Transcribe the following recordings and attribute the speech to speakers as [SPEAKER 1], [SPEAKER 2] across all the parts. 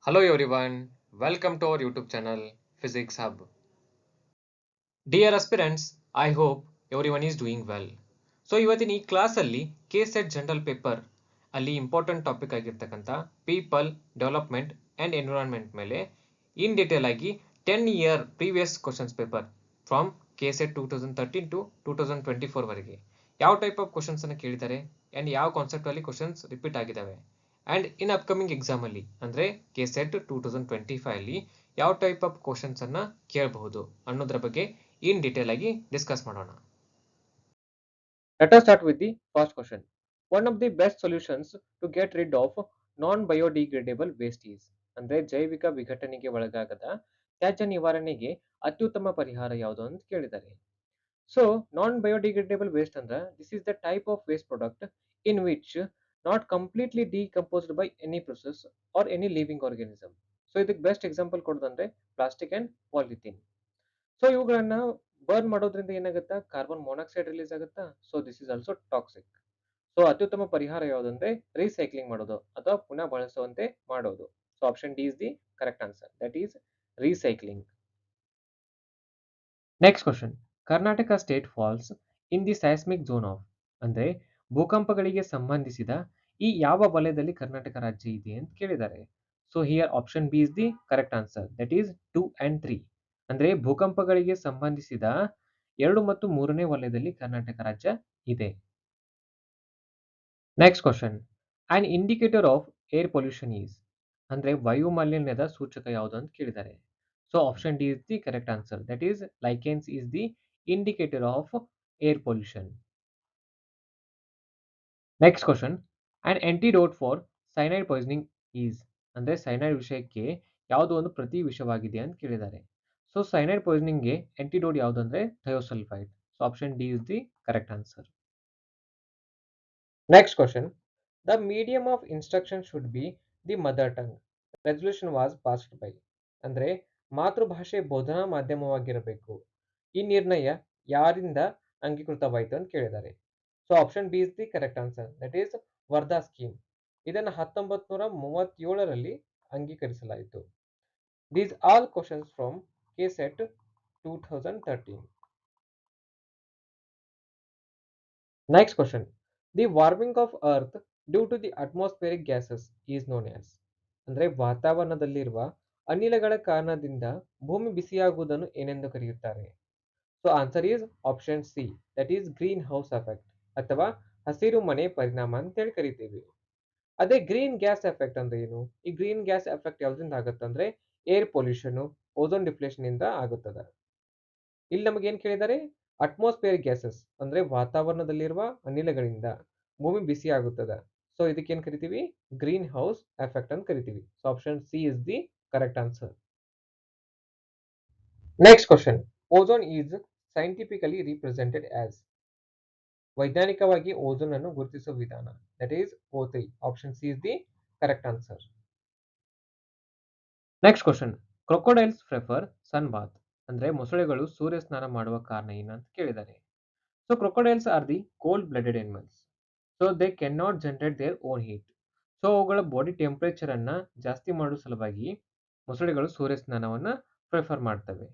[SPEAKER 1] Hello everyone, welcome to our YouTube channel Physics Hub. Dear aspirants, I hope everyone is doing well. So ಇವತ್ತಿನ ಈ ಕ್ಲಾಸಲ್ಲಿ KSET general paper ಅಲ್ಲಿ important topic ಆಗಿರ್ತಕ್ಕಂಥ people development and environment ಮೇಲೆ in detail ಆಗಿ 10 year previous questions paper from KSET 2013 to 2024 ವರೆಗೆ ಯಾವ type of questions ಅನ್ನು ಕೇಳಿದ್ದಾರೆ ಅಂಡ್ ಯಾವ ಕಾನ್ಸೆಪ್ಟ್ ಅಲ್ಲಿ ಕ್ವಶನ್ಸ್ ರಿಪೀಟ್ ಆಗಿದ್ದಾವೆ ಅಂಡ್ ಇನ್ ಅಪ್ಕಮಿಂಗ್ ಎಕ್ಸಾಮ್ ಅಲ್ಲಿ ಅಂದ್ರೆ KSET 2025 ಅಲ್ಲಿ ಯಾವ ಟೈಪ್ ಆಫ್ ಕ್ವಶನ್ಸ್ ಅನ್ನ ಕೇಳಬಹುದು ಅನ್ನೋದ್ರ ಬಗ್ಗೆ ಇನ್ ಡೀಟೇಲ್ ಆಗಿ ಡಿಸ್ಕಸ್ ಮಾಡೋಣ. Let us start with the first question. One of the best solutions to get rid of non-biodegradable waste is ಅಂದ್ರೆ ಜೈವಿಕ ವಿಘಟನೆಗೆ ಒಳಗಾಗದ ತ್ಯಾಜ್ಯ ನಿವಾರಣೆಗೆ ಅತ್ಯುತ್ತಮ ಪರಿಹಾರ ಯಾವುದು ಅಂತ ಕೇಳಿದ್ದಾರೆ. ಸೊ ನಾನ್ ಬಯೋಡಿಗ್ರೇಡೇಬಲ್ ವೇಸ್ಟ್ ಅಂದ್ರೆ this is the type of waste product in which not completely decomposed by any process or any living organism. So ಇದಕ್ಕೆ ಬೆಸ್ಟ್ ಎಕ್ಸಾಂಪಲ್ ಕೊಡೋದಂದ್ರೆ ಪ್ಲಾಸ್ಟಿಕ್ ಅಂಡ್ ಪಾಲಿಥಿನ್. ಸೊ ಇವುಗಳನ್ನ ಬರ್ನ್ ಮಾಡೋದ್ರಿಂದ ಏನಾಗುತ್ತಾ carbon monoxide release ಆಗುತ್ತಾ. So this is also toxic. So ಅತ್ಯುತ್ತಮ ಪರಿಹಾರ ಯಾವುದಂದ್ರೆ recycling ಮಾಡೋದು ಅಥವಾ ಪುನಃ ಬಳಸುವಂತೆ ಮಾಡೋದು. So option D is the correct answer, that is recycling. Next question. Karnataka state falls in the seismic zone of ಅಂದ್ರೆ ಭೂಕಂಪಗಳಿಗೆ ಸಂಬಂಧಿಸಿದ ಈ ಯಾವ ವಲಯದಲ್ಲಿ ಕರ್ನಾಟಕ ರಾಜ್ಯ ಇದೆ ಅಂತ ಕೇಳಿದ್ದಾರೆ. So here option B is the correct answer, that is 2 and 3. ಅಂದ್ರೆ ಭೂಕಂಪಗಳಿಗೆ ಸಂಬಂಧಿಸಿದ 2 ಮತ್ತು 3ನೇ ವಲಯದಲ್ಲಿ ಕರ್ನಾಟಕ ರಾಜ್ಯ ಇದೆ. Next question. On indicator of air pollution is ಅಂದ್ರೆ ವಾಯು ಮಾಲಿನ್ಯದ ಸೂಚಕ ಯಾವುದು ಅಂತ ಕೇಳಿದ್ದಾರೆ. So option D is the correct answer, that is lichens is the indicator of air pollution. Next question. On antidote for cyanide poisoning is ಅಂದ್ರೆ cyanide ವಿಷಯಕ್ಕೆ ಯಾವುದು ಒಂದು ಪ್ರತಿ ವಿಷವಾಗಿದೆ ಅಂತ ಕೇಳಿದ್ದಾರೆ. ಸೊ ಸೈನೈಡ್ ಪಾಯ್ಸನಿಂಗ್ಗೆ ಆಂಟಿಡೋಟ್ ಯಾವುದು ಅಂದ್ರೆ thiosulphide. So option D is the correct answer. Next question. The medium of instruction should be the mother tongue. Resolution was passed by ಅಂದ್ರೆ ಮಾತೃಭಾಷೆ ಬೋಧನಾ ಮಾಧ್ಯಮವಾಗಿರಬೇಕು. ಈ ನಿರ್ಣಯ ಯಾರಿಂದ ಅಂಗೀಕೃತವಾಯಿತು ಅಂತ ಕೇಳಿದ್ದಾರೆ. So option B is the correct answer, that is Wardha scheme. ಇದನ್ನು 1937ರಲ್ಲಿ ಅಂಗೀಕರಿಸಲಾಯಿತು. These all questions from KSET 2013. Next question. The warming of earth due to the atmospheric gases is known as ಅಂದ್ರೆ ವಾತಾವರಣದಲ್ಲಿರುವ ಅನಿಲಗಳ ಕಾರಣದಿಂದ ಭೂಮಿ ಬಿಸಿಯಾಗುವುದನ್ನು ಏನೆಂದು ಕರೆಯುತ್ತಾರೆ. So answer is option C, that is green house effect ಅಥವಾ ಹಸಿರು ಮನೆ ಪರಿಣಾಮ ಅಂತೇಳಿ ಕರಿತೀವಿ. ಅದೇ ಗ್ರೀನ್ ಗ್ಯಾಸ್ ಎಫೆಕ್ಟ್ ಅಂದ್ರೆ ಏನು? ಈ ಗ್ರೀನ್ ಗ್ಯಾಸ್ ಎಫೆಕ್ಟ್ ಯಾವ್ದ್ರಿಂದ ಆಗುತ್ತಂದ್ರೆ ಏರ್ ಪೊಲ್ಯೂಷನ್, ಓಝೋನ್ ಡಿಪ್ಲೇಷನ್ ಇಂದ ಆಗುತ್ತದೆ. ಇಲ್ಲಿ ನಮಗೆ ಏನ್ ಕೇಳಿದ್ದಾರೆ? ಅಟ್ಮಾಸ್ಫಿಯರ್ ಗ್ಯಾಸಸ್ ಅಂದ್ರೆ ವಾತಾವರಣದಲ್ಲಿರುವ ಅನಿಲಗಳಿಂದ ಭೂಮಿ ಬಿಸಿ ಆಗುತ್ತದೆ. ಸೊ ಇದಕ್ಕೆ ಏನ್ ಕರಿತೀವಿ? ಗ್ರೀನ್ ಹೌಸ್ ಎಫೆಕ್ಟ್ ಅಂತ ಕರಿತೀವಿ. So option C is the correct answer. Next question. Ozone is scientifically represented as ವೈಜ್ಞಾನಿಕವಾಗಿ ಓಝೋನ್ ಅನ್ನು ಗುರುತಿಸುವ ವಿಧಾನ, that is O3. Option C is the correct answer. Next question. Crocodiles prefer sun bath ಅಂದ್ರೆ ಮೊಸಳೆಗಳು ಸೂರ್ಯ ಸ್ನಾನ ಮಾಡುವ ಕಾರಣ ಏನಂತ ಕೇಳಿದ್ದಾರೆ. So crocodiles are the cold blooded animals. So they can not generate their own heat. So ಅವುಗಳ body temperature ಅನ್ನ ಜಾಸ್ತಿ ಮಾಡುವ ಸಲುವಾಗಿ ಮೊಸಳೆಗಳು ಸೂರ್ಯ ಸ್ನಾನವನ್ನ ಪ್ರಿಫರ್ ಮಾಡ್ತವೆ.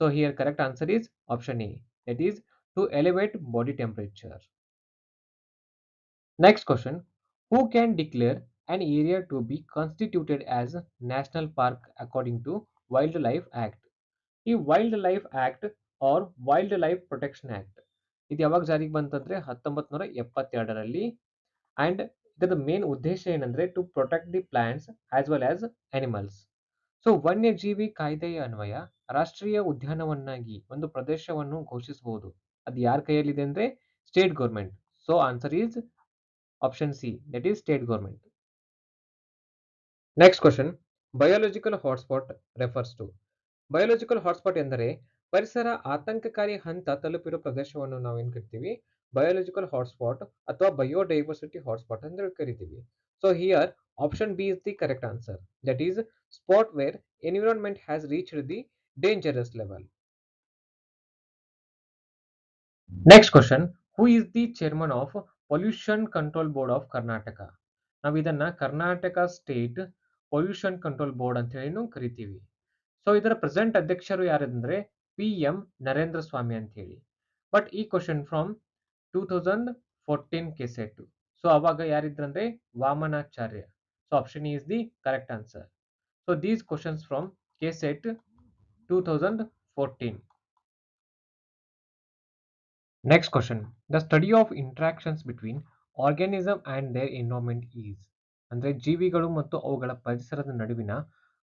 [SPEAKER 1] So here correct answer is option A, that is to elevate body temperature. Next question. Who can declare an area to be constituted as national park according to Wildlife Act. ಈ wildlife act or wildlife protection act ಇದು ಯಾವಾಗ ಜಾರಿಗೆ ಬಂತಂದ್ರೆ 1972ರಲ್ಲಿ. And ಇದರ main ಉದ್ದೇಶ ಏನಂದ್ರೆ to protect the plants as well as animals. So ವನ್ಯಜೀವಿ ಕಾಯ್ದೆಯ ಅನ್ವಯ ರಾಷ್ಟ್ರೀಯ ಉದ್ಯಾನವನ್ನಾಗಿ ಒಂದು ಪ್ರದೇಶವನ್ನು ಘೋಷಿಸಬಹುದು. ಅದು ಯಾರ ಕೈಯಲ್ಲಿದೆ ಅಂದ್ರೆ state government. So answer is option C, that is state government. Next question. Biological hotspot refers to. Biological hotspot ಎಂದರೆ ಪರಿಸರ ಆತಂಕಕಾರಿ ಹಂತ ತಲುಪಿರುವ ಪ್ರದೇಶವನ್ನು ನಾವೇನ್ ಕರಿತೀವಿ? ಬಯೋಲಾಜಿಕಲ್ ಹಾಟ್ಸ್ಪಾಟ್ ಅಥವಾ ಬಯೋಡೈವರ್ಸಿಟಿ ಹಾಟ್ಸ್ಪಾಟ್ ಅಂತ ಕರಿತೀವಿ. So here option B is the correct answer, that is spot where environment has reached the dangerous level. Next question. Who is the chairman of pollution control board of Karnataka? ನಾವು ಇದನ್ನ Karnataka state pollution control board ಅಂತ ಹೇಳಿ ಕರಿತೀವಿ. So ಇದರ present ಅಧ್ಯಕ್ಷರು ಯಾರಂದ್ರೆ PM Narendra Swamy ಅಂತ ಹೇಳಿ. ಬಟ್ ಈ ಕ್ವಶನ್ ಫ್ರಮ್ 2014 ಕೆಸೆಟ್. ಸೊ ಅವಾಗ ಯಾರಿದ್ರಂದ್ರೆ Vamanacharya. So option is the correct answer. So these questions from KSET 2014. Next question. The study of interactions between organism and their environment is. ಅಂದ್ರೆ ಜೀವಿಗಳು ಮತ್ತು ಅವುಗಳ ಪರಿಸರದ ನಡುವಿನ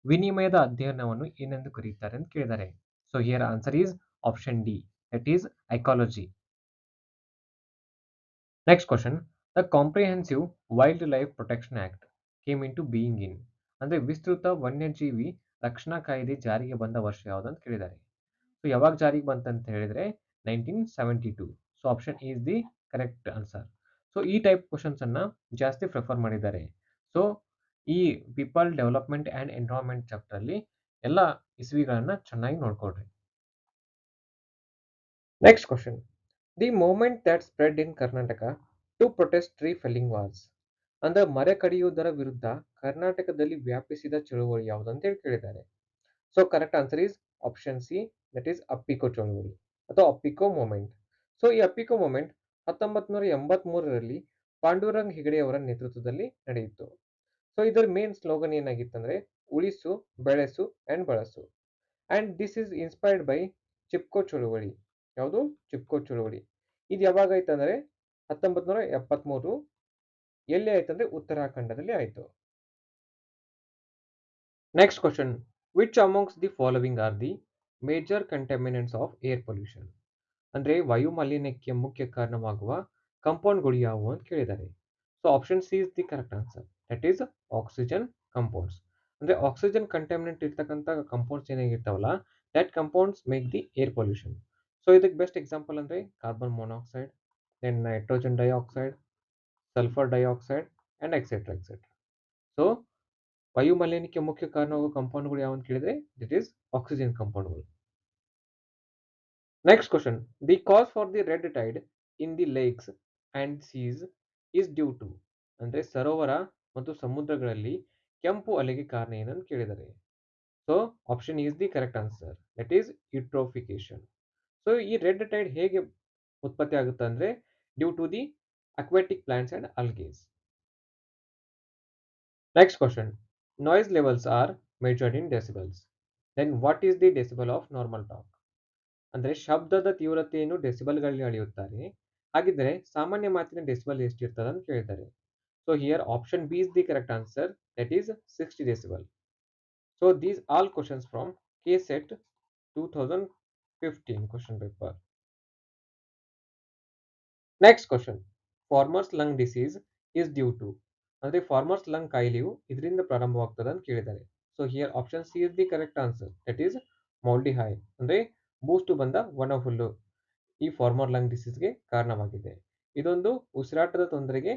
[SPEAKER 1] ವಿನಿಮಯದ ಅಧ್ಯಯನವನ್ನು ಏನೆಂದು ಕರೆಯುತ್ತಾರೆ ಅಂತ ಕೇಳಿದ್ದಾರೆ. So here answer is option D, that is ecology. Next question. The comprehensive wildlife protection act came into being in. ಅಂದ್ರೆ ವಿಸ್ತೃತ ವನ್ಯಜೀವಿ ರಕ್ಷಣಾ ಕಾಯ್ದೆ ಜಾರಿಗೆ ಬಂದ ವರ್ಷ ಯಾವುದು ಅಂತ ಕೇಳಿದ್ದಾರೆ. ಸೊ ಯಾವಾಗ ಜಾರಿಗೆ ಬಂತಂತ ಹೇಳಿದ್ರೆ 1972. So option is the correct answer. So ಈ ಟೈಪ್ ಕ್ವಶನ್ಸ್ ಅನ್ನ ಜಾಸ್ತಿ ಪ್ರಿಫರ್ ಮಾಡಿದ್ದಾರೆ. ಸೊ ಈ people development and environment chapter ಅಲ್ಲಿ ಎಲ್ಲ ಇಸ್ವಿಗಳನ್ನ ಚೆನ್ನಾಗಿ ನೋಡ್ಕೊಳ್ರಿ. Next question. The movement that spread in Karnataka to protest tree felling was. ಅಂದ್ರೆ ಮರ ಕಡಿಯುವುದರ ವಿರುದ್ಧ ಕರ್ನಾಟಕದಲ್ಲಿ ವ್ಯಾಪಿಸಿದ ಚಳುವಳಿ ಯಾವುದು ಅಂತ ಹೇಳಿ ಕೇಳಿದ್ದಾರೆ. So correct answer is option C, that is Appiko ಚಳುವಳಿ ಅಥವಾ ಅಪ್ಪಿಕೋ ಮೂವ್ಮೆಂಟ್. ಸೊ ಈ ಅಪ್ಪಿಕೋ ಮೂವ್ಮೆಂಟ್ 1983ರಲ್ಲಿ ಪಾಂಡುರಂಗ್ ಹೆಗಡೆಯವರ ನೇತೃತ್ವದಲ್ಲಿ ನಡೆಯಿತು. ಸೊ ಇದರ ಮೇನ್ ಸ್ಲೋಗನ್ ಏನಾಗಿತ್ತಂದ್ರೆ ಉಳಿಸು, ಬೆಳೆಸು ಅಂಡ್ ಬಳಸು. And this is inspired by Chipko ಚಳುವಳಿ. ಯಾವುದು? ಚಿಪ್ಕೋ ಚಳುವಳಿ. ಇದು ಯಾವಾಗ ಆಯ್ತಂದ್ರೆ 1973. ಎಲ್ಲಿ ಆಯ್ತಂದ್ರೆ ಉತ್ತರಾಖಂಡದಲ್ಲಿ ಆಯ್ತು. Next question. Which amongst the following are the major contaminants of air pollution. ಅಂದ್ರೆ ವಾಯು ಮಾಲಿನ್ಯಕ್ಕೆ ಮುಖ್ಯ ಕಾರಣವಾಗುವ ಕಂಪೌಂಡ್ಗಳು ಯಾವುವು ಅಂತ ಕೇಳಿದ್ದಾರೆ. So option C is the correct answer, that is oxygen compounds. ಅಂದ್ರೆ ಆಕ್ಸಿಜನ್ ಕಂಟಾಮಿನೆಂಟ್ ಇರ್ತಕ್ಕಂಥ ಕಂಪೌಂಡ್ಸ್ ಏನಾಗಿರ್ತಾವಲ್ಲ, that compounds make the air pollution. So ಇದಕ್ಕೆ ಬೆಸ್ಟ್ ಎಕ್ಸಾಂಪಲ್ ಅಂದ್ರೆ carbon monoxide, then nitrogen dioxide, sulphur dioxide and etcetera etcetera. So ವಾಯು ಮಾಲಿನ್ಯಕ್ಕೆ ಮುಖ್ಯ ಕಾರಣವಾಗುವ ಕಂಪೌಂಡ್ಗಳು ಯಾವ ಅಂತ ಕೇಳಿದ್ರೆ ದಿಟ್ ಈಸ್ ಆಕ್ಸಿಜನ್ ಕಂಪೌಂಡ್ಗಳು. Next question. The cause for the red tide in the lakes and seas is due to. ಅಂದ್ರೆ ಸರೋವರ ಮತ್ತು ಸಮುದ್ರಗಳಲ್ಲಿ ಕೆಂಪು ಅಲೆಗೆ ಕಾರಣ ಏನಂತ ಕೇಳಿದ್ದಾರೆ. So option is the correct answer, that is eutrophication. So ಈ ರೆಡ್ ಟೈಡ್ ಹೇಗೆ ಉತ್ಪತ್ತಿ ಆಗುತ್ತೆ ಅಂದ್ರೆ due to the aquatic plants and algaes. Next question. Noise levels are measured in decibels. Then what is the decibel of normal talk. ಅಂದ್ರೆ ಶಬ್ದದ ತೀವ್ರತೆಯನ್ನು ಡೆಸಿಬಲ್ಗಳಲ್ಲಿ ಅಳೆಯುತ್ತಾರೆ. ಹಾಗಿದ್ರೆ ಸಾಮಾನ್ಯ ಮಾತಿನ ಡೆಸಿಬಲ್ ಎಷ್ಟಿರ್ತದೆ ಅಂತ ಕೇಳಿದ್ದಾರೆ. So here option B is the correct answer, that is 60 decibel. So these all questions from KSET 2015 question paper. Next question. Farmers lung disease is due to. ಅಂದ್ರೆ ಫಾರ್ಮರ್ಸ್ ಲಂಗ್ ಕಾಯಿಲೆಯು ಇದರಿಂದ ಪ್ರಾರಂಭವಾಗ್ತದೆ ಅಂತ ಕೇಳಿದ್ದಾರೆ. So here option C is the correct answer, that is mouldy hay. ಅಂದ್ರೆ ಬೂಸ್ಟ್ ಬಂದ ಒಣ ಹುಲ್ಲು ಈ ಫಾರ್ಮರ್ ಲಂಗ್ ಡಿಸೀಸ್ಗೆ ಕಾರಣವಾಗಿದೆ. ಇದೊಂದು ಉಸಿರಾಟದ ತೊಂದರೆಗೆ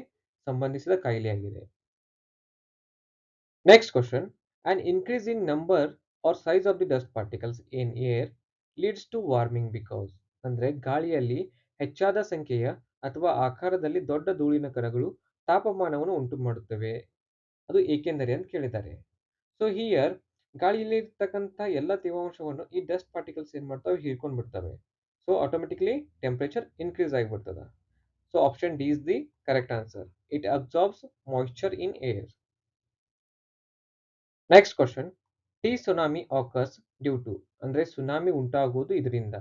[SPEAKER 1] ಸಂಬಂಧಿಸಿದ ಕಾಯಿಲೆಯಾಗಿದೆ. Next question. An increase in number or size of the dust particles in air leads to warming because. ಅಂದ್ರೆ ಗಾಳಿಯಲ್ಲಿ ಹೆಚ್ಚಾದ ಸಂಖ್ಯೆಯ ಅಥವಾ ಆಕಾರದಲ್ಲಿ ದೊಡ್ಡ ಧೂಳಿನ ಕಣಗಳು ತಾಪಮಾನವನ್ನು ಉಂಟು ಮಾಡುತ್ತವೆ, ಅದು ಏಕೆಂದರೆ ಅಂತ ಕೇಳಿದ್ದಾರೆ. ಸೊ ಹಿಯರ್ ಗಾಳಿಯಲ್ಲಿ ಇರ್ತಕ್ಕಂಥ ಎಲ್ಲ ತೇವಾಂಶವನ್ನು ಈ ಡಸ್ಟ್ ಪಾರ್ಟಿಕಲ್ಸ್ ಏನ್ ಮಾಡ್ತವೆ, ಹೀರ್ಕೊಂಡ್ ಬಿಡ್ತವೆ. ಸೊ ಆಟೋಮೆಟಿಕ್ಲಿ ಟೆಂಪರೇಚರ್ ಇನ್ಕ್ರೀಸ್ ಆಗಿಬಿಡ್ತದೆ. So option D is the correct answer, it absorbs moisture in air. Next question. Tsunami occurs due to. ಅಂದ್ರೆ ಸುನಾಮಿ ಉಂಟಾಗುವುದು ಇದರಿಂದ.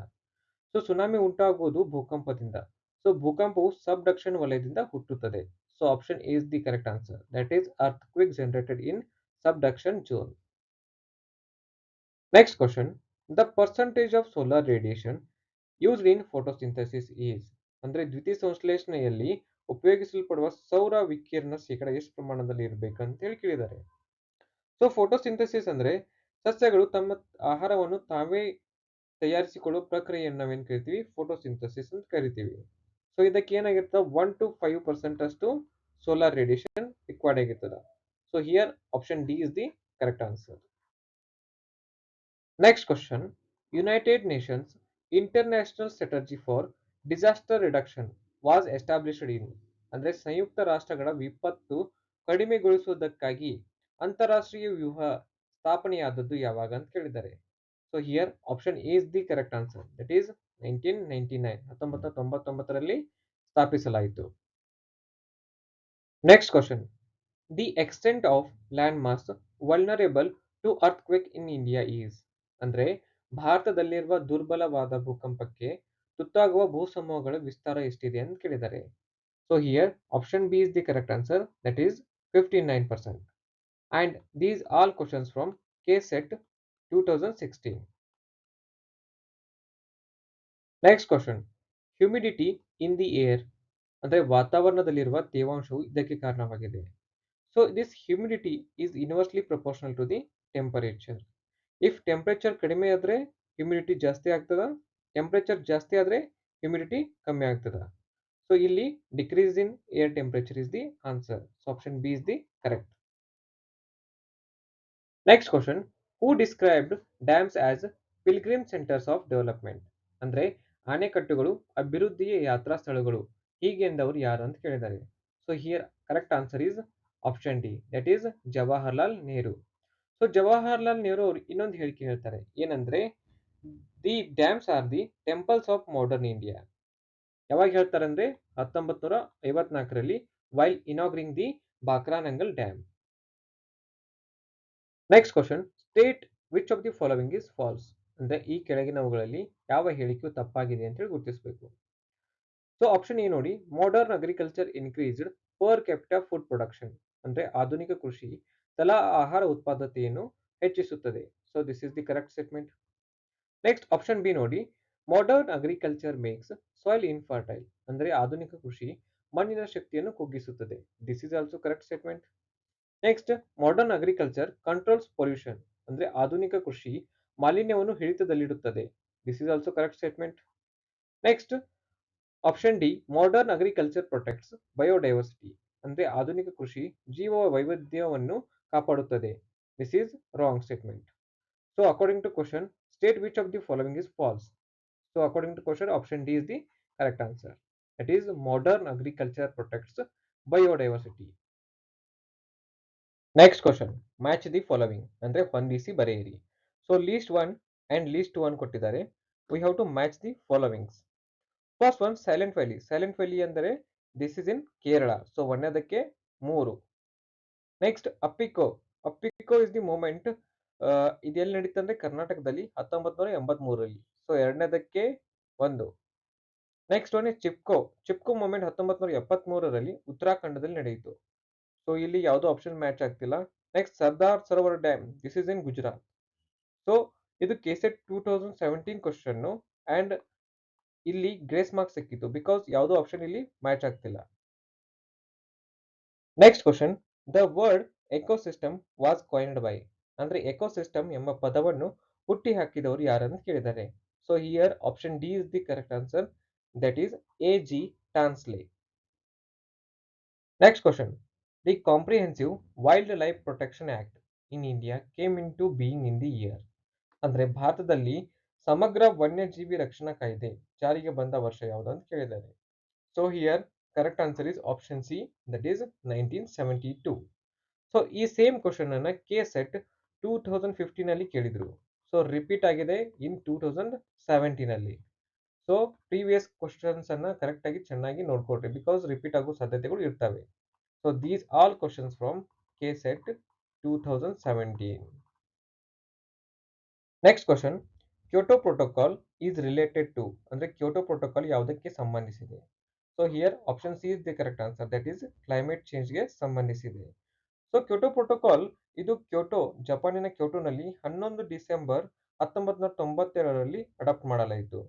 [SPEAKER 1] ಸೊ ಸುನಾಮಿ ಉಂಟಾಗುವುದು ಭೂಕಂಪದಿಂದ. ಸೊ ಭೂಕಂಪವು ಸಬ್ಡಕ್ಷನ್ ವಲಯದಿಂದ ಹುಟ್ಟುತ್ತದೆ. So option A is the correct answer, that is earthquake generated in ಸಬ್ಡಕ್ಷನ್ zone. Next question. The percentage of solar radiation used in photosynthesis is. ಅಂದ್ರೆ ದ್ಯುತಿ ಸಂಶ್ಲೇಷಣೆಯಲ್ಲಿ ಉಪಯೋಗಿಸಲ್ಪಡುವ ಸೌರ ವಿಕಿರಣ ಶೇಕಡ ಎಷ್ಟು ಪ್ರಮಾಣದಲ್ಲಿ ಇರಬೇಕಂತ ಹೇಳಿ ಕೇಳಿದ್ದಾರೆ. ಸೊ ಫೋಟೋಸಿಂಥಸಿಸ್ ಅಂದ್ರೆ ಸಸ್ಯಗಳು ತಮ್ಮ ಆಹಾರವನ್ನು ತಾವೇ ತಯಾರಿಸಿಕೊಳ್ಳುವ ಪ್ರಕ್ರಿಯೆಯನ್ನು ನಾವೇನು ಕರಿತೀವಿ, ಫೋಟೋಸಿಂಥಸಿಸ್ ಅಂತ ಕರಿತೀವಿ. ಸೊ ಇದಕ್ಕೆ ಏನಾಗಿರ್ತದೆ 1 to 5% ಅಷ್ಟು ಸೋಲಾರ್ ರೇಡಿಯೇಷನ್ ರಿಕ್ವೈರ್ಡ್ ಆಗಿರ್ತದೆ. So here option D is the correct answer. Next question. United Nations international strategy for disaster reduction was established in. ಅಂದ್ರೆ ಸಂಯುಕ್ತ ರಾಷ್ಟ್ರಗಳ ವಿಪತ್ತು ಕಡಿಮೆಗೊಳಿಸುವುದಕ್ಕಾಗಿ ಅಂತಾರಾಷ್ಟ್ರೀಯ ವ್ಯೂಹ ಸ್ಥಾಪನೆಯಾದದ್ದು ಯಾವಾಗ ಅಂತ ಕೇಳಿದ್ದಾರೆ. So here option A is the correct answer. That is 1999, 1999ರಲ್ಲಿ ಸ್ಥಾಪಿಸಲಾಯಿತು. Next question. The extent of land mass vulnerable to earthquake in India is. ಅಂದ್ರೆ ಭಾರತದಲ್ಲಿರುವ ದುರ್ಬಲವಾದ ಭೂಕಂಪಕ್ಕೆ ತುತ್ತಾಗುವ ಭೂಸಮೂಹಗಳ ವಿಸ್ತಾರ ಎಷ್ಟಿದೆ ಅಂತ ಕೇಳಿದ್ದಾರೆ. So here option B is the correct answer. That is 59%. And these all questions from KSET 2016. Next question. Humidity in the air ಅಂದ್ರೆ ವಾತಾವರಣದಲ್ಲಿರುವ ತೇವಾಂಶವು ಇದಕ್ಕೆ ಕಾರಣವಾಗಿದೆ. So this humidity is inversely proportional to the temperature. If temperature ಕಡಿಮೆ ಆದ್ರೆ humidity ಜಾಸ್ತಿ ಆಗ್ತದ, temperature ಜಾಸ್ತಿ ಆದ್ರೆ humidity ಕಮ್ಮಿ ಆಗ್ತದ. So ಇಲ್ಲಿ decrease in air temperature is the answer. So option B is the correct. Next question. Who described dams as pilgrim centers of development? ಅಂದ್ರೆ ಅಣೆಕಟ್ಟುಗಳು ಅಭಿವೃದ್ಧಿಯ ಯಾತ್ರಾ ಸ್ಥಳಗಳು ಹೀಗೆ ಎಂದವರು ಯಾರು ಅಂತ ಕೇಳಿದ್ದಾರೆ. So here correct answer is option D. That is Jawaharlal Nehru. So Jawaharlal Nehru ಅವರು ಇನ್ನೊಂದು ಹೇಳಿಕೆ ಹೇಳ್ತಾರೆ. ಏನಂದ್ರೆ the dams are the temples of modern India. ಯಾವಾಗ ಹೇಳ್ತಾರೆ ಅಂದ್ರೆ 1954ರಲ್ಲಿ while inaugurating the Bhakra Nangal dam. Next question. State which of the following is false. ಅಂದ್ರೆ ಈ ಕೆಳಗಿನವುಗಳಲ್ಲಿ ಯಾವ ಹೇಳಿಕೆಯು ತಪ್ಪಾಗಿದೆ ಅಂತ ಹೇಳಿ ಗುರುತಿಸಬೇಕು. ಸೊ ಆಪ್ಷನ್ ಎ ನೋಡಿ, modern agriculture increased per capita food production. ಅಂದ್ರೆ ಆಧುನಿಕ ಕೃಷಿ ತಲಾ ಆಹಾರ ಉತ್ಪಾದಕತೆಯನ್ನು ಹೆಚ್ಚಿಸುತ್ತದೆ. So this is the correct statement. Next option B ನೋಡಿ, modern agriculture makes soil infertile. ಅಂದ್ರೆ ಆಧುನಿಕ ಕೃಷಿ ಮಣ್ಣಿನ ಶಕ್ತಿಯನ್ನು ಕುಗ್ಗಿಸುತ್ತದೆ. This is also correct statement. Next modern agriculture controls pollution. ಅಂದ್ರೆ ಆಧುನಿಕ ಕೃಷಿ ಮಾಲಿನ್ಯವನ್ನು ಹಿಡಿತದಲ್ಲಿಡುತ್ತದೆ. This is also correct statement. Next option D, modern agriculture protects biodiversity. ಅಂದ್ರೆ ಆಧುನಿಕ ಕೃಷಿ ಜೀವ ವೈವಿಧ್ಯವನ್ನು ಕಾಪಾಡುತ್ತದೆ. This is wrong statement. So according to question, state which of the following is false. So according to question, option D is the correct answer. That is modern agriculture protects biodiversity. Next question. Match the following ಅಂದ್ರೆ ಹೊಂದಿಸಿ ಬರೆಯಿರಿ. So list one and list one ಕೊಟ್ಟಿದ್ದಾರೆ. We have to match the followings. First one silent valley. Silent valley ಅಂದರೆ this is in Kerala. So ಒಂದನೇದಕ್ಕೆ 3. Next Appiko. Appiko is the movement. ಇದೆಲ್ಲಿ ನಡೀತಂದ್ರೆ ಅಂದ್ರೆ ಕರ್ನಾಟಕದಲ್ಲಿ 1983ರಲ್ಲಿ. ಸೊ ಎರಡನೇದಕ್ಕೆ 1. Next one Chipko. Chipko movement 1973ರಲ್ಲಿ ಉತ್ತರಾಖಂಡದಲ್ಲಿ ನಡೆಯಿತು. ಸೊ ಇಲ್ಲಿ ಯಾವುದೋ ಆಪ್ಷನ್ ಮ್ಯಾಚ್ ಆಗ್ತಿಲ್ಲ. Next Sardar Sarovar dam. This is in Gujarat. So ಇದು ಕೆಸೆಟ್ 2017 ಕ್ವಶನ್ ಅಂಡ್ ಇಲ್ಲಿ ಗ್ರೇಸ್ ಮಾರ್ಕ್ಸ್ ಸಿಕ್ಕಿತ್ತು ಬಿಕಾಸ್ ಯಾವುದೋ ಆಪ್ಷನ್ ಇಲ್ಲಿ ಮ್ಯಾಚ್ ಆಗ್ತಿಲ್ಲ. Next question. The word ecosystem was coined by. ಅಂದ್ರೆ ಎಕೋಸಿಸ್ಟಮ್ ಎಂಬ ಪದವನ್ನು ಹುಟ್ಟಿ ಹಾಕಿದವರು ಯಾರನ್ನು ಕೇಳಿದ್ದಾರೆ. So here option D is the correct answer. That is A G Tansley. Next question. The comprehensive wildlife protection act in India came into being in the year. ಅಂದ್ರೆ ಭಾರತದಲ್ಲಿ ಸಮಗ್ರ ವನ್ಯಜೀವಿ ರಕ್ಷಣಾ ಕಾಯ್ದೆ ಜಾರಿಗೆ ಬಂದ ವರ್ಷ ಯಾವುದು ಅಂತ ಕೇಳಿದ್ದಾರೆ. So here correct answer is option C. That is 1972. So ಈ ಸೇಮ್ ಕ್ವಶನ್ ಅನ್ನ ಕೆಸೆಟ್ 2015 ಅಲ್ಲಿ ಕೇಳಿದ್ರು. ಸೊ ರಿಪೀಟ್ ಆಗಿದೆ ಇನ್ 2017 ಅಲ್ಲಿ. ಸೊ ಪ್ರೀವಿಯಸ್ ಕ್ವಶನ್ಸ್ ಅನ್ನ ಕರೆಕ್ಟ್ ಆಗಿ ಚೆನ್ನಾಗಿ ನೋಡ್ಕೊಳ್ರಿ ಬಿಕಾಸ್ ರಿಪೀಟ್ ಆಗೋ ಸಾಧ್ಯತೆಗಳು ಇರ್ತವೆ. So these all questions from KSET 2017. Next question. Kyoto protocol is related to. ಅಂದ್ರೆ ಕ್ಯೋಟೋ ಪ್ರೋಟೋಕಾಲ್ ಯಾವುದಕ್ಕೆ ಸಂಬಂಧಿಸಿದೆ. So here option C is the correct answer. That is climate ಚೇಂಜ್ಗೆ ಸಂಬಂಧಿಸಿದೆ. ಸೊ ಕ್ಯೋಟೋ ಪ್ರೋಟೋಕಾಲ್ ಇದು Kyoto ಜಪಾನಿನ ಕ್ಯೋಟೋನಲ್ಲಿ 11 ಡಿಸೆಂಬರ್ 1997ರಲ್ಲಿ adopt ಮಾಡಲಾಯಿತು.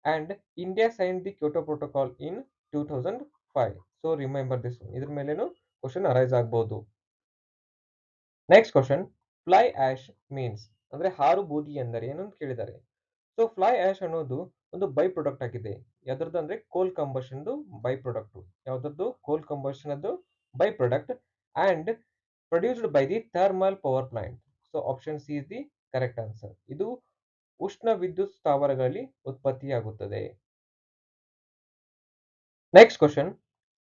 [SPEAKER 1] And India sign the Kyoto protocol in 2005. So remember this. ಇದ್ರ ಮೇಲೇನು ಕ್ವಶನ್ ಅರೈಸ್ ಆಗಬಹುದು. Next question. Fly ash means. ಅಂದ್ರೆ ಹಾರು ಬೂದಿ ಎಂದರೆ ಏನು ಅಂತ ಕೇಳಿದ್ದಾರೆ. ಸೊ ಫ್ಲೈ ಆಶ್ ಅನ್ನೋದು ಒಂದು ಬೈ ಪ್ರಾಡಕ್ಟ್ ಆಗಿದೆ. ಯಾವ್ದ್ರದ್ದು ಅಂದ್ರೆ ಕೋಲ್ combustion by product. ಯಾವ್ದ್ರದ್ದು coal combustion ಅದು by product and produced by the thermal power plant. So option C is the correct answer. ಇದು ಉಷ್ಣ ವಿದ್ಯುತ್ ಸ್ಥಾವರಗಳಲ್ಲಿ ಉತ್ಪತ್ತಿಯಾಗುತ್ತದೆ. Next question.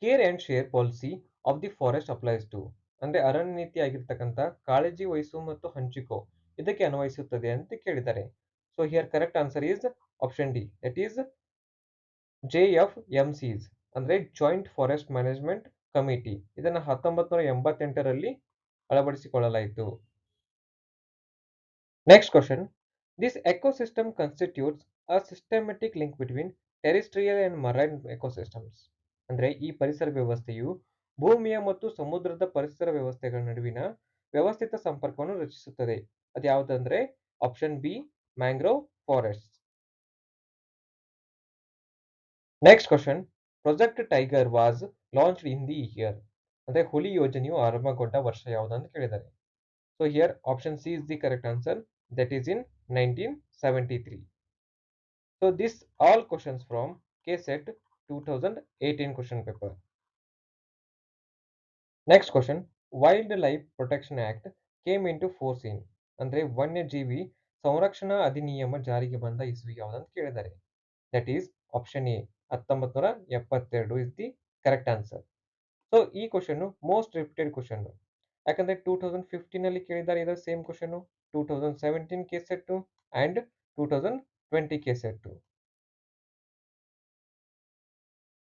[SPEAKER 1] Care and share policy of the forest applies to.
[SPEAKER 2] ಅಂದ್ರೆ ಅರಣ್ಯ ನೀತಿ ಆಗಿರ್ತಕ್ಕಂಥ ಕಾಳಜಿ ವಹಿಸು ಮತ್ತು ಹಂಚಿಕೋ ಇದಕ್ಕೆ ಅನ್ವಯಿಸುತ್ತದೆ ಅಂತ ಕೇಳಿದ್ದಾರೆ. So here correct answer is option D, that is JFMCs ಅಂದ್ರೆ ಜಾಯಿಂಟ್ ಫಾರೆಸ್ಟ್ ಮ್ಯಾನೇಜ್ಮೆಂಟ್ ಕಮಿಟಿ. ಇದನ್ನು 1988ರಲ್ಲಿ ಅಳವಡಿಸಿಕೊಳ್ಳಲಾಯಿತು. Next question, this ecosystem constitutes a systematic link between terrestrial and marine ecosystems. ಅಂದ್ರೆ ಈ ಪರಿಸರ ವ್ಯವಸ್ಥೆಯು ಭೂಮಿಯ ಮತ್ತು ಸಮುದ್ರದ ಪರಿಸರ ವ್ಯವಸ್ಥೆಗಳ ನಡುವಿನ ವ್ಯವಸ್ಥಿತ ಸಂಪರ್ಕವನ್ನು ರಚಿಸುತ್ತದೆ. ಅದು ಯಾವುದಂದ್ರೆ option B, mangrove forest. Next question, project tiger was launched in the year. ಅಂದ್ರೆ ಹುಲಿ ಯೋಜನೆಯು ಆರಂಭಗೊಂಡ ವರ್ಷ ಯಾವುದು ಅಂತ ಕೇಳಿದ್ದಾರೆ. So here option C is the correct answer, that is in 1973. So this all questions from KSET 2018 question paper. Next question, Wildlife Protection Act came into force in. ಅಂದ್ರೆ ವನ್ಯಜೀವಿ ಸಂರಕ್ಷಣಾ ಅಧಿನಿಯಮ ಜಾರಿಗೆ ಬಂದ ಇಸ್ವಿ ಯಾವ್ದಂತ ಕೇಳಿದ್ದಾರೆ. That is option A, 1972 is the correct answer. So ಈ question most repeated question, ಯಾಕಂದ್ರೆ 2015 ಅಲ್ಲಿ ಕೇಳಿದ್ದಾರೆ ಇದರ same question, 2017 KSET and 2020 KSET.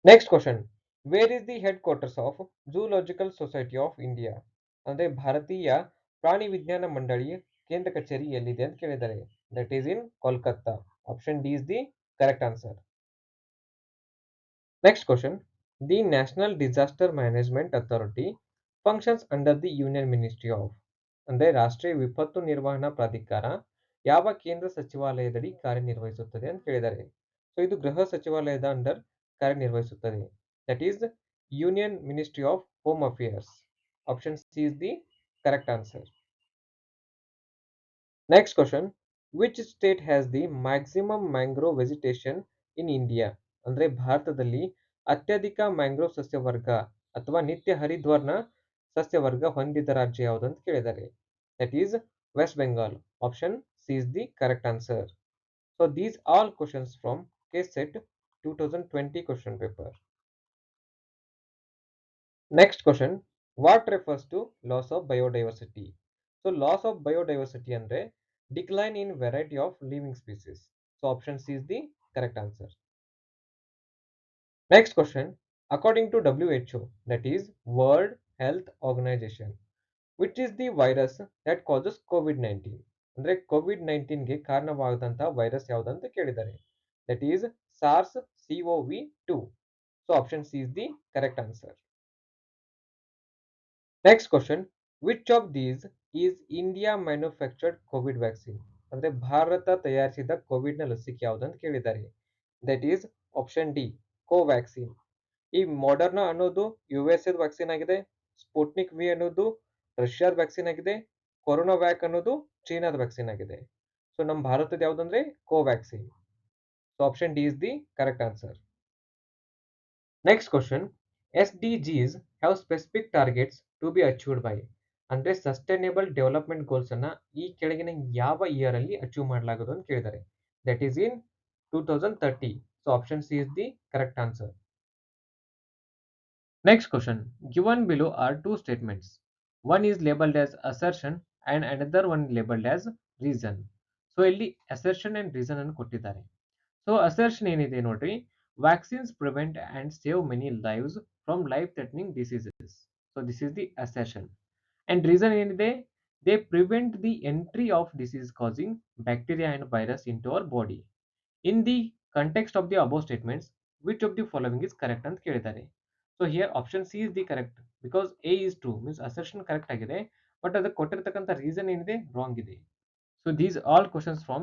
[SPEAKER 2] Next question, where is the head quarters of zoological society of India. ಅಂದ್ರೆ ಭಾರತೀಯ ಪ್ರಾಣಿ ವಿಜ್ಞಾನ ಮಂಡಳಿಯ ಕೇಂದ್ರ ಕಚೇರಿ ಎಲ್ಲಿದೆ ಅಂತ ಕೇಳಿದ್ದಾರೆ. That is in Kolkata. Option D is the correct answer. Next question, the national disaster management authority functions under the union ministry of. ಅಂದ್ರೆ ರಾಷ್ಟ್ರೀಯ ವಿಪತ್ತು ನಿರ್ವಹಣಾ ಪ್ರಾಧಿಕಾರ ಯಾವ ಕೇಂದ್ರ ಸಚಿವಾಲಯದಡಿ ಕಾರ್ಯನಿರ್ವಹಿಸುತ್ತದೆ ಅಂತ ಕೇಳಿದ್ದಾರೆ. ಸೊ ಇದು ಗೃಹ ಸಚಿವಾಲಯದ ಅಂಡರ್ ಕಾರ್ಯನಿರ್ವಹಿಸುತ್ತದೆ. That is union ministry of home affairs. Option C is the correct answer. Next question, which state has the maximum mangrove vegetation in India. ಅಂದ್ರೆ ಭಾರತದಲ್ಲಿ ಅತ್ಯಧಿಕ ಮ್ಯಾಂಗ್ರೋವ್ ಸಸ್ಯವರ್ಗ ಅಥವಾ ನಿತ್ಯ ಹರಿದ್ವರ್ಣ ಸಸ್ಯವರ್ಗ ಹೊಂದಿದ ರಾಜ್ಯ ಯಾವುದು ಅಂತ ಕೇಳಿದ್ದಾರೆ. That is West Bengal. Option C is the correct answer. So these all questions from KSET 2020 question paper. Next question, what refers to loss of biodiversity? So loss of biodiversity ಅಂದ್ರೆ decline in variety of living species. So option C is the correct answer. Next question, according to WHO, that is World Health Organization, which is the virus that causes COVID-19. ಅಂದ್ರೆ COVID-19 ಗೆ ಕಾರಣವಾದಂತ virus ಯಾವುದಂತ ಕೇಳಿದ್ದಾರೆ. That is SARS-CoV-2. So option C is the correct answer. Next question, which of these is India manufactured COVID vaccine? ಅಂದ್ರೆ ಭಾರತ ತಯಾರಿಸಿದ Covid ನ ಲಸಿಕೆ ಯಾವುದಂತ ಕೇಳಿದ್ದಾರೆ. That is option D, Covaxin. ಈ ಮಾಡರ್ನಾ ಅನ್ನೋದು USA ವ್ಯಾಕ್ಸಿನ್ ಆಗಿದೆ, ಸ್ಪುಟ್ನಿಕ್ ವಿ ಅನ್ನೋದು ರಷ್ಯಾದ ವ್ಯಾಕ್ಸಿನ್ ಆಗಿದೆ, ಕೊರೋನಾ ವ್ಯಾಕ್ ಅನ್ನೋದು ಚೀನಾದ ವ್ಯಾಕ್ಸಿನ್ ಆಗಿದೆ. ಸೊ ನಮ್ಮ ಭಾರತದ ಯಾವುದಂದ್ರೆ Covaxin. So option D is the correct answer. Next question, SDGs have specific targets to be achieved by. ಅಂದ್ರೆ ಸಸ್ಟೈನೇಬಲ್ ಡೆವಲಪ್ಮೆಂಟ್ ಗೋಲ್ಸ್ ಅನ್ನ ಈ ಕೆಳಗಿನ ಯಾವ ಇಯರ್ ಅಲ್ಲಿ ಅಚೀವ್ ಮಾಡಲಾಗುವುದು ಅಂತ ಕೇಳಿದ್ದಾರೆ. That is in 2030. So option C is the correct answer. Next question, given below are two statements. One is labeled as assertion and another one labeled as reason. So ಇಲ್ಲಿ assertion and reason ಅನ್ನು ಕೊಟ್ಟಿದ್ದಾರೆ. So assertion ಏನಿದೆ ನೋಡ್ರಿ, vaccines prevent and save many lives from life threatening diseases. So this is the assertion. And reason ಏನಿದೆ, they prevent the entry of disease causing bacteria and virus into our body. In the context of the above statements which of the following is correct ಅಂತ ಕೇಳಿದ್ದಾರೆ. So here option C is the correct, because A is true means assertion correct ಆಗಿದೆ, but ಅದಕ್ಕೆ ಕೊಟ್ಟಿರ್ತಕ್ಕಂಥ reason ಏನಿದೆ wrong ಇದೆ. So these all questions from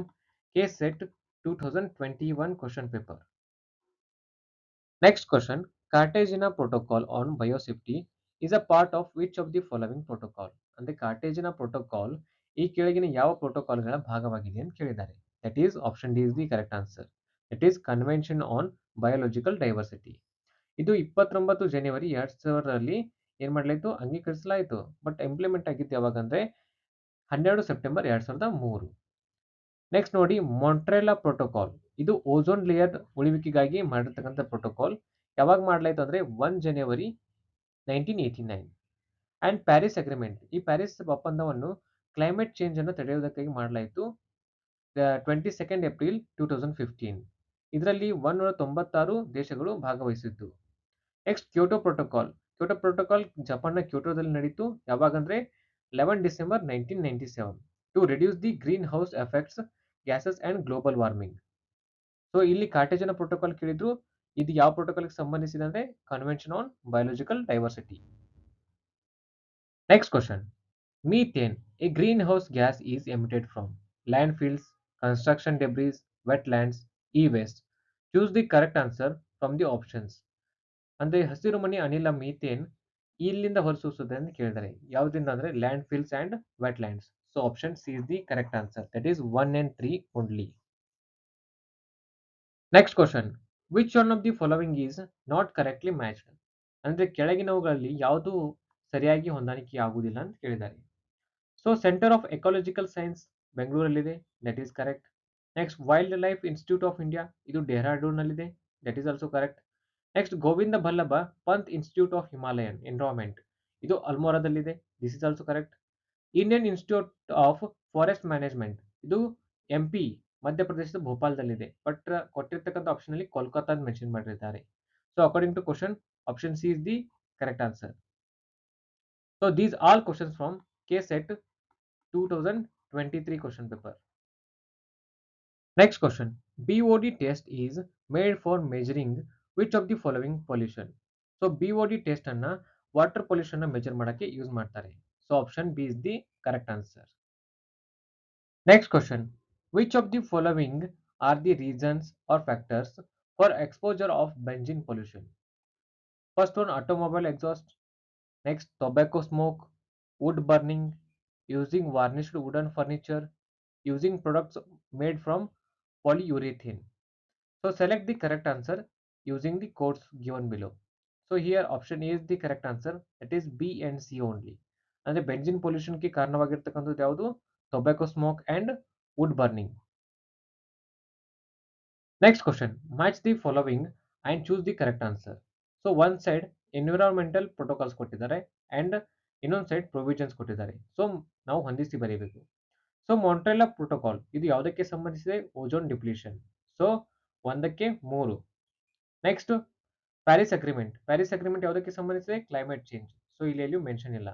[SPEAKER 2] KSET 2021 question paper. Next question, Cartagena Protocol on Biosafety is a part of which of the following protocol? ಅಂದ್ರೆ ಕಾರ್ಟೇಜಿನ protocol ಈ ಕೆಳಗಿನ ಯಾವ ಪ್ರೋಟೋಕಾಲ್ಗಳ ಭಾಗವಾಗಿದೆ ಅಂತ ಕೇಳಿದ್ದಾರೆ. That is option D is the correct answer. That is convention on biological diversity. ಇದು 29 ಜನವರಿ 2000 ಏನ್ ಮಾಡಲಾಯಿತು, ಅಂಗೀಕರಿಸಲಾಯಿತು. ಬಟ್ ಇಂಪ್ಲಿಮೆಂಟ್ ಆಗಿದ್ದು ಯಾವಾಗ ಅಂದ್ರೆ 12 ಸೆಪ್ಟೆಂಬರ್ 2003. ನೆಕ್ಸ್ಟ್ ನೋಡಿ, ಮಾಂಟ್ರೆಲಾ ಪ್ರೋಟೋಕಾಲ್. ಇದು ಓಝೋನ್ ಲೇಯರ್ ಉಳಿವಿಕೆಗಾಗಿ ಮಾಡಿರ್ತಕ್ಕಂಥ ಪ್ರೋಟೋಕಾಲ್. ಯಾವಾಗ ಮಾಡಲಾಯಿತು ಅಂದ್ರೆ 1 ಜನವರಿ 1989. ಅಂಡ್ ಪ್ಯಾರಿಸ್ ಅಗ್ರಿಮೆಂಟ್, ಈ ಪ್ಯಾರಿಸ್ ಒಪ್ಪಂದವನ್ನು ಕ್ಲೈಮೇಟ್ ಚೇಂಜ್ ಅನ್ನು ತಡೆಯುವುದಕ್ಕಾಗಿ ಮಾಡಲಾಯಿತು 22 ಏಪ್ರಿಲ್ 2015. ಇದರಲ್ಲಿ 196 ದೇಶಗಳು ಭಾಗವಹಿಸಿದ್ದು. Next Kyoto protocol. Kyoto protocol ಜಪಾನ್ನ ಕ್ಯೋಟೋದಲ್ಲಿ ನಡೀತು. ಯಾವಾಗಂದ್ರೆ 11 December 1997 to reduce the greenhouse effects gases and global warming. So ಇಲ್ಲಿ ಕಾರ್ಟೇಜನ ಪ್ರೋಟೋಕಾಲ್ ಕೇಳಿದ್ರು. ಇದು ಯಾವ ಪ್ರೋಟೋಕಾಲ್ಗೆ ಸಂಬಂಧಿಸಿದೆ ಅಂದ್ರೆ convention on biological diversity. Next question. Methane, a greenhouse gas, is emitted from landfills, construction debris, wetlands, e-waste. Choose the correct answer from the options. ಅಂದ್ರೆ ಹಸಿರುಮನೆ ಅನಿಲ ಮೀಥೇನ್ ಇಲ್ಲಿಂದ ಹೊರಸೂಸುತ್ತದೆ ಅಂತ ಕೇಳಿದರೆ ಯಾವುದರಿಂದ ಅಂದ್ರೆ land fills and wetlands. So option C is the correct answer. That is 1 and 3 only. Next question. Which one of the following is not correctly matched? ಅಂದ್ರೆ ಕೆಳಗಿನವುಗಳಲ್ಲಿ ಯಾವುದು ಸರಿಯಾಗಿ ಹೊಂದಾಣಿಕೆ ಆಗುವುದಿಲ್ಲ ಅಂತ ಕೇಳಿದ್ದಾರೆ. So centre of ecological science ಬೆಂಗಳೂರಲ್ಲಿದೆ, that is correct. Next wildlife institute of India, ಇದು ಡೆಹ್ರಾಡೂನ್ನಲ್ಲಿದೆ, that is also correct. Next Govind Ballabh Pant institute of Himalayan environment, ಇದು ಅಲ್ಮೋರಾದಲ್ಲಿದೆ, this is also correct. Indian institute of forest management, ಇದು MP ಮಧ್ಯಪ್ರದೇಶದ ಭೋಪಾಲ್ದಲ್ಲಿದೆ, but ಕೊಟ್ಟಿರ್ತಕ್ಕಂಥ option ಅಲ್ಲಿ Kolkata mention ಮಾಡಿರ್ತಾರೆ. So according to question, option C is the correct answer. So these all questions from KSET 2023 question paper. Next question. BOD test is made for measuring which of the following pollution? So BOD test ಅನ್ನ water pollution measure ಮಾಡಕ್ಕೆ use ಮಾಡ್ತಾರೆ. So option B is the correct answer. Next question. Which of the following are the reasons R factors for exposure of benzene pollution? First one automobile exhaust, next tobacco smoke, wood burning, using varnished wooden furniture, using products made from polyurethane. So select the correct answer using the codes given below. So here option A is the correct answer, that is B and C only. ಅಂದ್ರೆ benzene pollution ಗೆ ಕಾರಣವಾಗಿರ್ತಕ್ಕಂಥದ್ದು ಯಾವುದು? Tobacco smoke and wood burning. Next question. Match the following and choose the correct answer. So one side environmental protocols ಕೊಟ್ಟಿದ್ದಾರೆ and ಇನ್ನೊಂದು side provisions ಕೊಟ್ಟಿದ್ದಾರೆ. So ನಾವು ಹೊಂದಿಸಿ ಬರೀಬೇಕು. ಸೊ ಮಾಂಟ್ರಿಯಲ್ ಪ್ರೋಟೋಕಾಲ್ ಇದು ಯಾವುದಕ್ಕೆ ಸಂಬಂಧಿಸಿದೆ? Ozone depletion. ಸೊ 1ಕ್ಕೆ 3. Next Paris agreement. Paris agreement ಯಾವುದಕ್ಕೆ ಸಂಬಂಧಿಸಿದೆ? Climate change. ಸೊ ಇಲ್ಲಿ ಮೆನ್ಷನ್ ಇಲ್ಲ.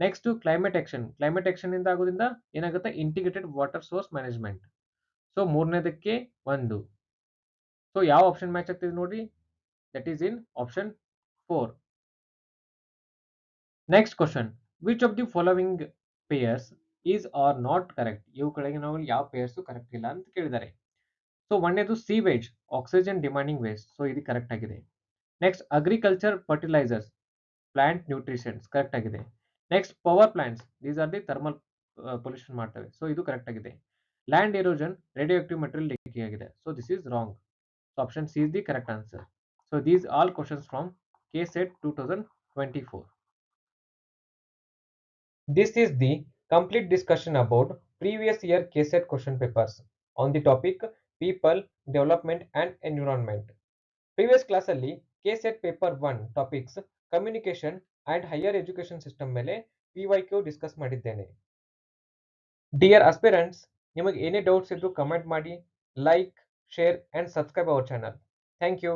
[SPEAKER 2] Next climate action. Climate action ಇಂದ ಆಗೋದ್ರಿಂದ ಏನಾಗುತ್ತೆ? Integrated water source management. So 3ನೇದಕ್ಕೆ 1. ಸೊ ಯಾವ ಆಪ್ಷನ್ ಮ್ಯಾಚ್ ಆಗ್ತಿದೆ ನೋಡಿ? That is in option 4. Next question. Which of the following pairs is are not correct? ಇವು ಕೆಳಗೆ ನಾವು ಯಾವ ಪೇಯರ್ಸ್ ಕರೆಕ್ಟ್ ಇಲ್ಲ ಅಂತ ಕೇಳಿದ್ದಾರೆ. ಸೊ ಒಂದೇದು sewage, oxygen demanding waste. So ಇದು ಕರೆಕ್ಟ್ ಆಗಿದೆ. Next agriculture fertilizers, plant nutritions correct ಆಗಿದೆ. Next power plants, these are the thermal pollution ಮಾಡ್ತವೆ. ಸೊ ಇದು ಕರೆಕ್ಟ್ ಆಗಿದೆ. Land erosion, radioactive material leaking ಆಗಿದೆ. So this is wrong. So option C is the correct answer. So these all questions from KSET 2024. This is the complete discussion about previous year KSET question papers on the topic people, development and environment. Previous class ಅಲ್ಲಿ KSET paper 1 topics communication and higher education system ಮೇಲೆ PYQ discuss ಮಾಡಿದ್ದೇನೆ. Dear aspirants, ನಿಮಗೆ ಏನೇ doubts ಇದ್ರೂ comment ಮಾಡಿ, like, share and subscribe our channel. Thank you.